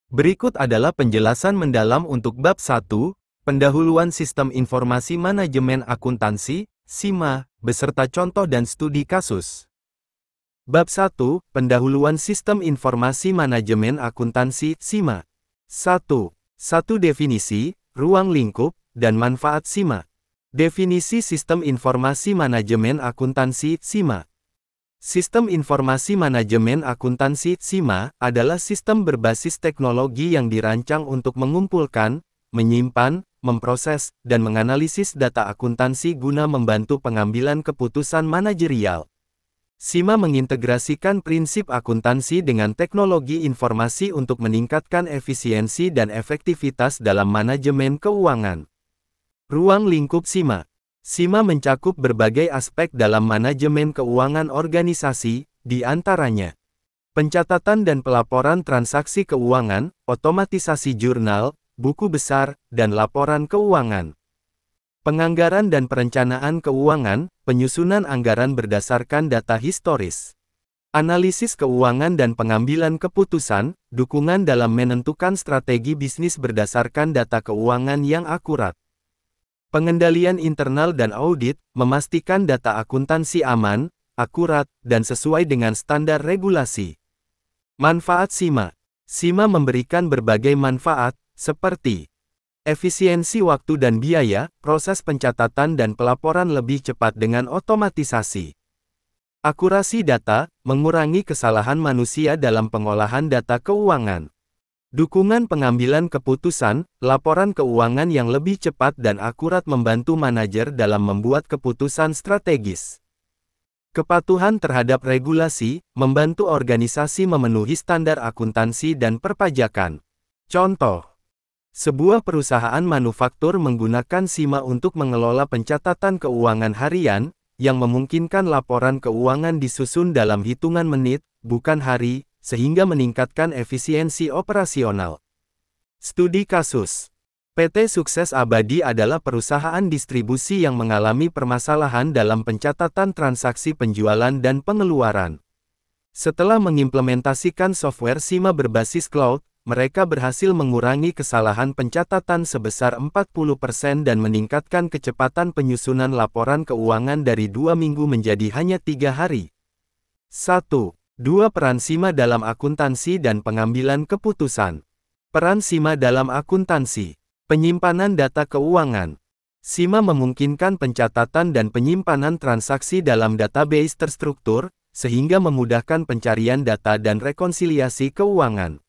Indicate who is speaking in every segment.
Speaker 1: Berikut adalah penjelasan mendalam untuk bab 1, Pendahuluan Sistem Informasi Manajemen Akuntansi, SIMA, beserta contoh dan studi kasus. Bab 1, Pendahuluan Sistem Informasi Manajemen Akuntansi, SIMA. 1. Definisi, ruang lingkup, dan manfaat SIMA. Definisi Sistem Informasi Manajemen Akuntansi, SIMA. Sistem Informasi Manajemen Akuntansi (SIMA) adalah sistem berbasis teknologi yang dirancang untuk mengumpulkan, menyimpan, memproses, dan menganalisis data akuntansi guna membantu pengambilan keputusan manajerial. SIMA mengintegrasikan prinsip akuntansi dengan teknologi informasi untuk meningkatkan efisiensi dan efektivitas dalam manajemen keuangan. Ruang lingkup SIMA. SIMA mencakup berbagai aspek dalam manajemen keuangan organisasi, di antaranya pencatatan dan pelaporan transaksi keuangan, otomatisasi jurnal, buku besar, dan laporan keuangan. Penganggaran dan perencanaan keuangan, penyusunan anggaran berdasarkan data historis. Analisis keuangan dan pengambilan keputusan, dukungan dalam menentukan strategi bisnis berdasarkan data keuangan yang akurat. Pengendalian internal dan audit, memastikan data akuntansi aman, akurat, dan sesuai dengan standar regulasi. Manfaat SIMA. SIMA memberikan berbagai manfaat, seperti efisiensi waktu dan biaya, proses pencatatan dan pelaporan lebih cepat dengan otomatisasi. Akurasi data, mengurangi kesalahan manusia dalam pengolahan data keuangan. Dukungan pengambilan keputusan, laporan keuangan yang lebih cepat dan akurat membantu manajer dalam membuat keputusan strategis. Kepatuhan terhadap regulasi, membantu organisasi memenuhi standar akuntansi dan perpajakan. Contoh, sebuah perusahaan manufaktur menggunakan SIMA untuk mengelola pencatatan keuangan harian, yang memungkinkan laporan keuangan disusun dalam hitungan menit, bukan hari, sehingga meningkatkan efisiensi operasional. Studi kasus. PT Sukses Abadi adalah perusahaan distribusi yang mengalami permasalahan dalam pencatatan transaksi penjualan dan pengeluaran. Setelah mengimplementasikan software SIMA berbasis cloud, mereka berhasil mengurangi kesalahan pencatatan sebesar 40% dan meningkatkan kecepatan penyusunan laporan keuangan dari 2 minggu menjadi hanya 3 hari. 1. Peran SIMA dalam akuntansi dan pengambilan keputusan. Peran SIMA dalam akuntansi. Penyimpanan data keuangan. SIMA memungkinkan pencatatan dan penyimpanan transaksi dalam database terstruktur, sehingga memudahkan pencarian data dan rekonsiliasi keuangan.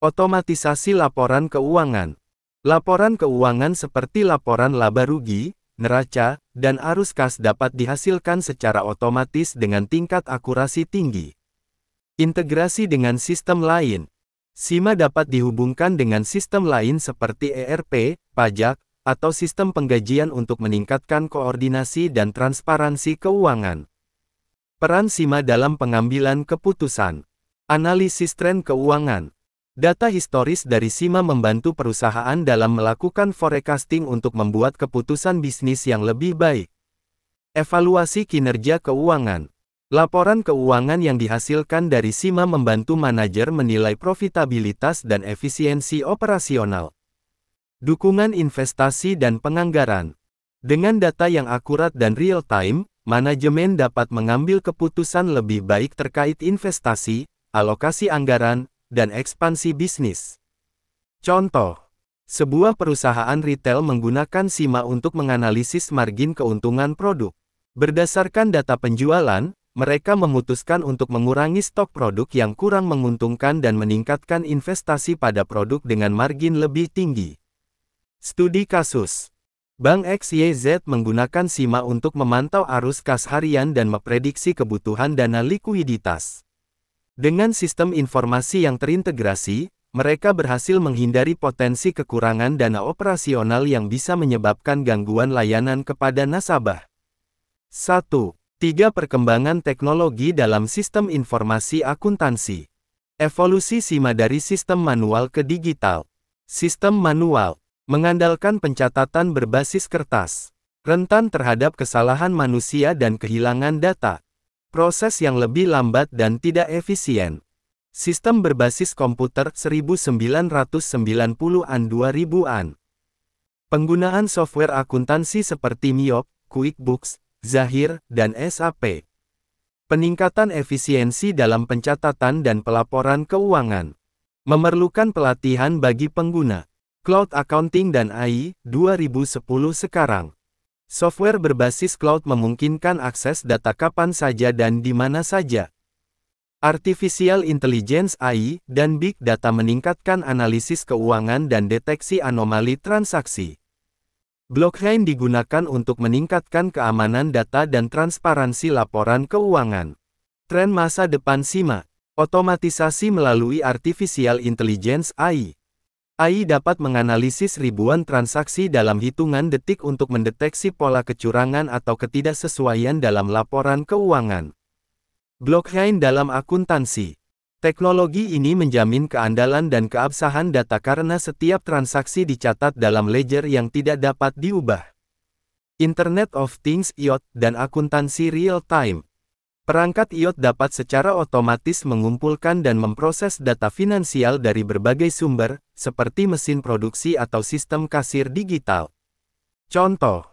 Speaker 1: Otomatisasi laporan keuangan. Laporan keuangan seperti laporan laba rugi, neraca, dan arus kas dapat dihasilkan secara otomatis dengan tingkat akurasi tinggi. Integrasi dengan sistem lain. SIMA dapat dihubungkan dengan sistem lain seperti ERP, pajak, atau sistem penggajian untuk meningkatkan koordinasi dan transparansi keuangan. Peran SIMA dalam pengambilan keputusan. Analisis tren keuangan. Data historis dari SIMA membantu perusahaan dalam melakukan forecasting untuk membuat keputusan bisnis yang lebih baik. Evaluasi kinerja keuangan. Laporan keuangan yang dihasilkan dari SIMA membantu manajer menilai profitabilitas dan efisiensi operasional. Dukungan investasi dan penganggaran. Dengan data yang akurat dan real-time, manajemen dapat mengambil keputusan lebih baik terkait investasi, alokasi anggaran, dan ekspansi bisnis. Contoh, sebuah perusahaan retail menggunakan SIMA untuk menganalisis margin keuntungan produk. Berdasarkan data penjualan, mereka memutuskan untuk mengurangi stok produk yang kurang menguntungkan dan meningkatkan investasi pada produk dengan margin lebih tinggi. Studi kasus. Bank XYZ menggunakan SIMA untuk memantau arus kas harian dan memprediksi kebutuhan dana likuiditas. Dengan sistem informasi yang terintegrasi, mereka berhasil menghindari potensi kekurangan dana operasional yang bisa menyebabkan gangguan layanan kepada nasabah. 1. Perkembangan teknologi dalam sistem informasi akuntansi. Evolusi SIMA dari sistem manual ke digital. Sistem manual mengandalkan pencatatan berbasis kertas, rentan terhadap kesalahan manusia dan kehilangan data. Proses yang lebih lambat dan tidak efisien. Sistem berbasis komputer 1990-an 2000-an. Penggunaan software akuntansi seperti Miyop, QuickBooks, Zahir, dan SAP. Peningkatan efisiensi dalam pencatatan dan pelaporan keuangan. Memerlukan pelatihan bagi pengguna. Cloud Accounting dan AI, 2010 sekarang. Software berbasis cloud memungkinkan akses data kapan saja dan di mana saja. Artificial Intelligence AI dan Big Data meningkatkan analisis keuangan dan deteksi anomali transaksi. Blockchain digunakan untuk meningkatkan keamanan data dan transparansi laporan keuangan. Tren masa depan SIMA. Otomatisasi melalui Artificial Intelligence AI. AI dapat menganalisis ribuan transaksi dalam hitungan detik untuk mendeteksi pola kecurangan atau ketidaksesuaian dalam laporan keuangan. Blockchain dalam akuntansi. Teknologi ini menjamin keandalan dan keabsahan data karena setiap transaksi dicatat dalam ledger yang tidak dapat diubah. Internet of Things (IoT) dan akuntansi real time. Perangkat IoT dapat secara otomatis mengumpulkan dan memproses data finansial dari berbagai sumber, seperti mesin produksi atau sistem kasir digital. Contoh.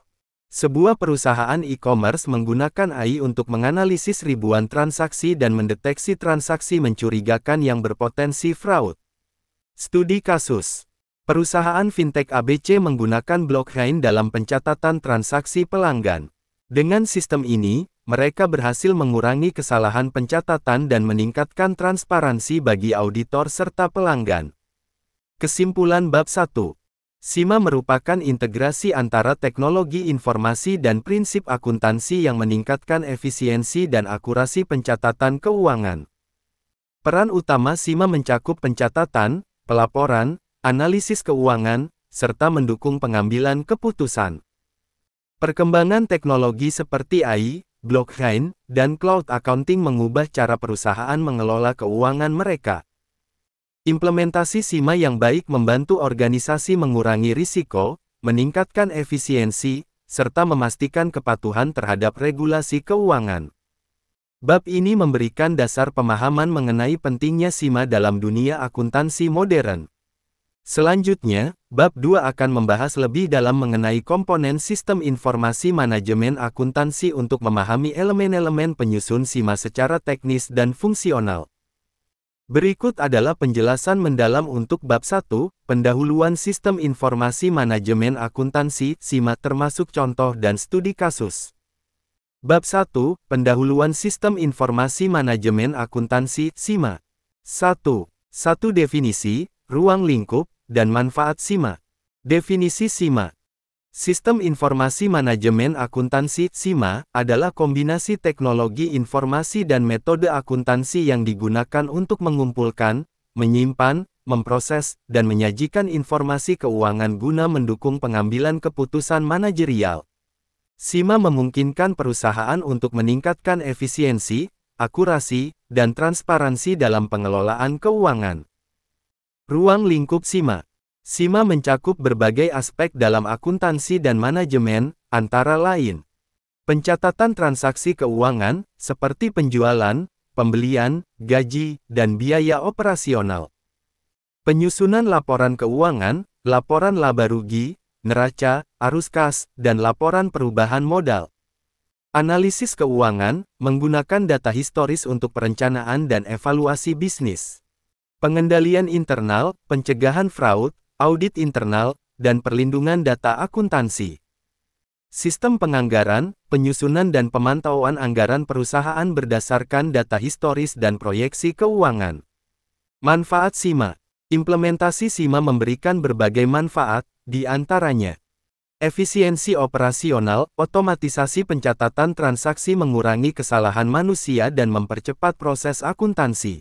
Speaker 1: Sebuah perusahaan e-commerce menggunakan AI untuk menganalisis ribuan transaksi dan mendeteksi transaksi mencurigakan yang berpotensi fraud. Studi kasus. Perusahaan fintech ABC menggunakan blockchain dalam pencatatan transaksi pelanggan. Dengan sistem ini, mereka berhasil mengurangi kesalahan pencatatan dan meningkatkan transparansi bagi auditor serta pelanggan. Kesimpulan bab 1. SIMA merupakan integrasi antara teknologi informasi dan prinsip akuntansi yang meningkatkan efisiensi dan akurasi pencatatan keuangan. Peran utama SIMA mencakup pencatatan, pelaporan, analisis keuangan, serta mendukung pengambilan keputusan. Perkembangan teknologi seperti AI, blockchain, dan cloud accounting mengubah cara perusahaan mengelola keuangan mereka. Implementasi SIMA yang baik membantu organisasi mengurangi risiko, meningkatkan efisiensi, serta memastikan kepatuhan terhadap regulasi keuangan. Bab ini memberikan dasar pemahaman mengenai pentingnya SIMA dalam dunia akuntansi modern. Selanjutnya, bab 2 akan membahas lebih dalam mengenai komponen sistem informasi manajemen akuntansi untuk memahami elemen-elemen penyusun SIMA secara teknis dan fungsional. Berikut adalah penjelasan mendalam untuk bab 1, pendahuluan sistem informasi manajemen akuntansi, SIMA termasuk contoh dan studi kasus. Bab 1, pendahuluan sistem informasi manajemen akuntansi, SIMA. 1. Definisi, ruang lingkup, dan manfaat SIMA. Definisi SIMA. Sistem Informasi Manajemen Akuntansi (SIMA) adalah kombinasi teknologi informasi dan metode akuntansi yang digunakan untuk mengumpulkan, menyimpan, memproses, dan menyajikan informasi keuangan guna mendukung pengambilan keputusan manajerial. SIMA memungkinkan perusahaan untuk meningkatkan efisiensi, akurasi, dan transparansi dalam pengelolaan keuangan. Ruang lingkup SIMA. SIMA mencakup berbagai aspek dalam akuntansi dan manajemen, antara lain pencatatan transaksi keuangan, seperti penjualan, pembelian, gaji, dan biaya operasional. Penyusunan laporan keuangan, laporan laba rugi, neraca, arus kas, dan laporan perubahan modal. Analisis keuangan, menggunakan data historis untuk perencanaan dan evaluasi bisnis. Pengendalian internal, pencegahan fraud, audit internal, dan perlindungan data akuntansi. Sistem penganggaran, penyusunan dan pemantauan anggaran perusahaan berdasarkan data historis dan proyeksi keuangan. Manfaat SIMA. Implementasi SIMA memberikan berbagai manfaat, di antaranya efisiensi operasional, otomatisasi pencatatan transaksi mengurangi kesalahan manusia dan mempercepat proses akuntansi.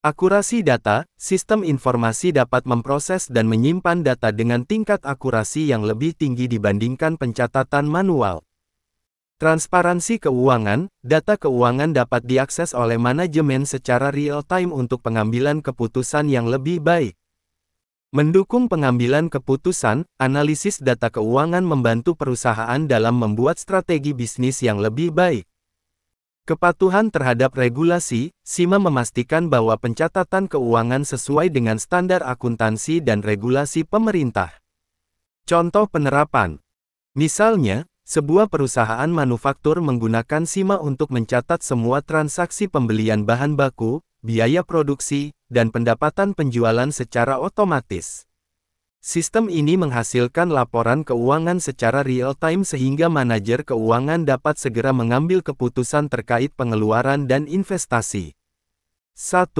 Speaker 1: Akurasi data, sistem informasi dapat memproses dan menyimpan data dengan tingkat akurasi yang lebih tinggi dibandingkan pencatatan manual. Transparansi keuangan, data keuangan dapat diakses oleh manajemen secara real-time untuk pengambilan keputusan yang lebih baik. Mendukung pengambilan keputusan, analisis data keuangan membantu perusahaan dalam membuat strategi bisnis yang lebih baik. Kepatuhan terhadap regulasi, SIMA memastikan bahwa pencatatan keuangan sesuai dengan standar akuntansi dan regulasi pemerintah. Contoh penerapan. Misalnya, sebuah perusahaan manufaktur menggunakan SIMA untuk mencatat semua transaksi pembelian bahan baku, biaya produksi, dan pendapatan penjualan secara otomatis. Sistem ini menghasilkan laporan keuangan secara real-time sehingga manajer keuangan dapat segera mengambil keputusan terkait pengeluaran dan investasi. 1.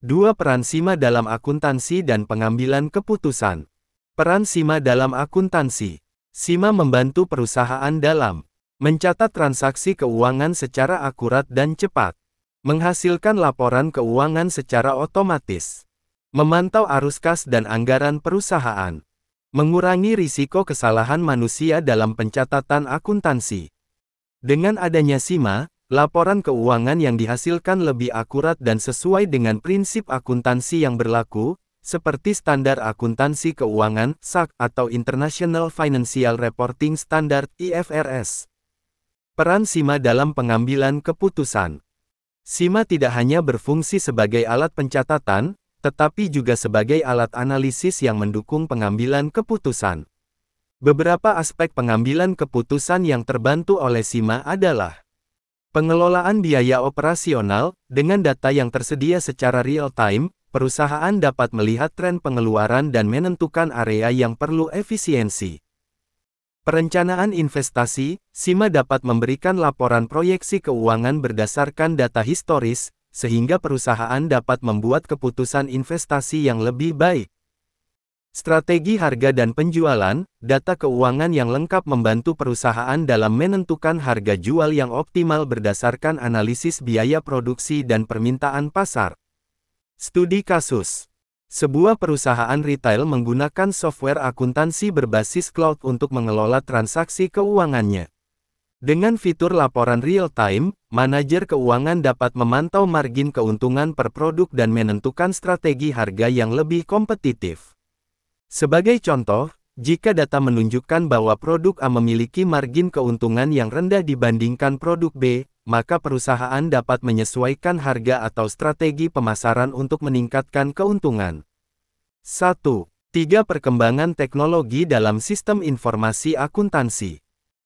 Speaker 1: 2. Peran SIMA dalam akuntansi dan pengambilan keputusan. Peran SIMA dalam akuntansi. SIMA membantu perusahaan dalam mencatat transaksi keuangan secara akurat dan cepat, menghasilkan laporan keuangan secara otomatis, memantau arus kas dan anggaran perusahaan, mengurangi risiko kesalahan manusia dalam pencatatan akuntansi. Dengan adanya SIMA, laporan keuangan yang dihasilkan lebih akurat dan sesuai dengan prinsip akuntansi yang berlaku, seperti Standar Akuntansi Keuangan (SAK) atau International Financial Reporting Standard (IFRS). Peran SIMA dalam pengambilan keputusan. SIMA tidak hanya berfungsi sebagai alat pencatatan, tetapi juga sebagai alat analisis yang mendukung pengambilan keputusan. Beberapa aspek pengambilan keputusan yang terbantu oleh SIMA adalah pengelolaan biaya operasional. Dengan data yang tersedia secara real-time, perusahaan dapat melihat tren pengeluaran dan menentukan area yang perlu efisiensi. Perencanaan investasi, SIMA dapat memberikan laporan proyeksi keuangan berdasarkan data historis, sehingga perusahaan dapat membuat keputusan investasi yang lebih baik. Strategi harga dan penjualan, data keuangan yang lengkap membantu perusahaan dalam menentukan harga jual yang optimal berdasarkan analisis biaya produksi dan permintaan pasar. Studi kasus. Sebuah perusahaan retail menggunakan software akuntansi berbasis cloud untuk mengelola transaksi keuangannya. Dengan fitur laporan real-time, manajer keuangan dapat memantau margin keuntungan per produk dan menentukan strategi harga yang lebih kompetitif. Sebagai contoh, jika data menunjukkan bahwa produk A memiliki margin keuntungan yang rendah dibandingkan produk B, maka perusahaan dapat menyesuaikan harga atau strategi pemasaran untuk meningkatkan keuntungan. 1. 3. Perkembangan teknologi dalam sistem informasi akuntansi.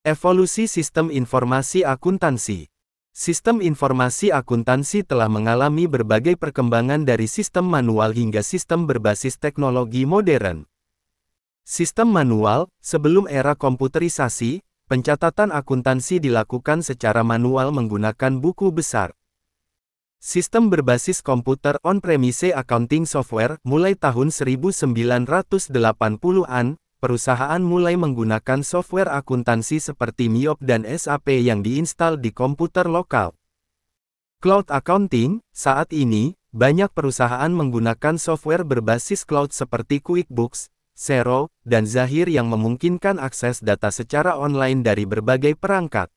Speaker 1: Evolusi sistem informasi akuntansi. Sistem informasi akuntansi telah mengalami berbagai perkembangan dari sistem manual hingga sistem berbasis teknologi modern. Sistem manual, sebelum era komputerisasi, pencatatan akuntansi dilakukan secara manual menggunakan buku besar. Sistem berbasis komputer on-premise accounting software, mulai tahun 1980-an, perusahaan mulai menggunakan software akuntansi seperti MIOP dan SAP yang diinstal di komputer lokal. Cloud accounting, saat ini, banyak perusahaan menggunakan software berbasis cloud seperti QuickBooks, Xero, dan Zahir yang memungkinkan akses data secara online dari berbagai perangkat.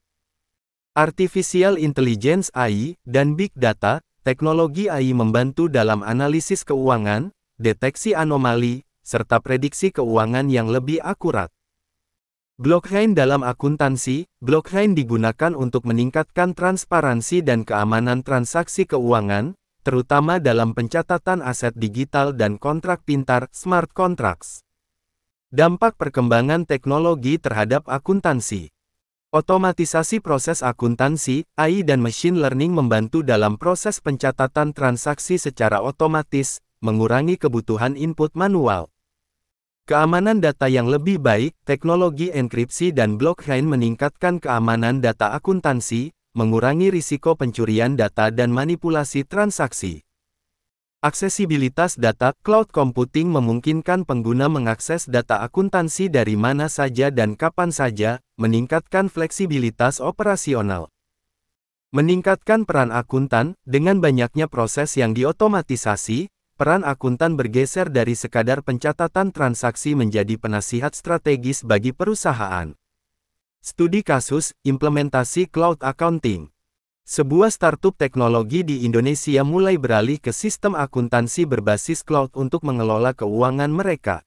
Speaker 1: Artificial Intelligence (AI) dan Big Data, teknologi AI membantu dalam analisis keuangan, deteksi anomali, serta prediksi keuangan yang lebih akurat. Blockchain dalam akuntansi, blockchain digunakan untuk meningkatkan transparansi dan keamanan transaksi keuangan, terutama dalam pencatatan aset digital dan kontrak pintar, smart contracts. Dampak perkembangan teknologi terhadap akuntansi. Otomatisasi proses akuntansi, AI dan machine learning membantu dalam proses pencatatan transaksi secara otomatis, mengurangi kebutuhan input manual. Keamanan data yang lebih baik, teknologi enkripsi dan blockchain meningkatkan keamanan data akuntansi, mengurangi risiko pencurian data dan manipulasi transaksi. Aksesibilitas data, cloud computing memungkinkan pengguna mengakses data akuntansi dari mana saja dan kapan saja, meningkatkan fleksibilitas operasional. Meningkatkan peran akuntan, dengan banyaknya proses yang diotomatisasi, peran akuntan bergeser dari sekadar pencatatan transaksi menjadi penasihat strategis bagi perusahaan. Studi kasus, implementasi cloud accounting. Sebuah startup teknologi di Indonesia mulai beralih ke sistem akuntansi berbasis cloud untuk mengelola keuangan mereka.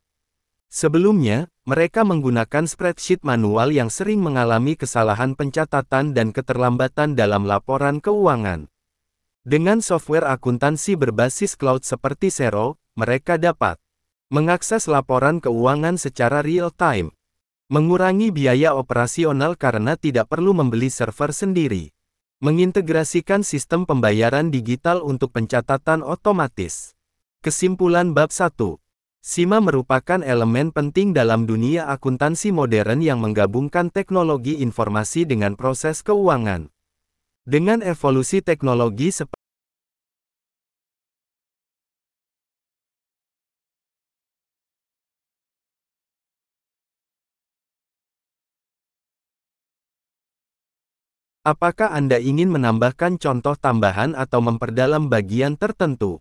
Speaker 1: Sebelumnya, mereka menggunakan spreadsheet manual yang sering mengalami kesalahan pencatatan dan keterlambatan dalam laporan keuangan. Dengan software akuntansi berbasis cloud seperti Xero, mereka dapat mengakses laporan keuangan secara real-time, mengurangi biaya operasional karena tidak perlu membeli server sendiri, mengintegrasikan sistem pembayaran digital untuk pencatatan otomatis. Kesimpulan bab 1. SIMA merupakan elemen penting dalam dunia akuntansi modern yang menggabungkan teknologi informasi dengan proses keuangan. Dengan evolusi teknologi seperti apakah Anda ingin menambahkan contoh tambahan atau memperdalam bagian tertentu?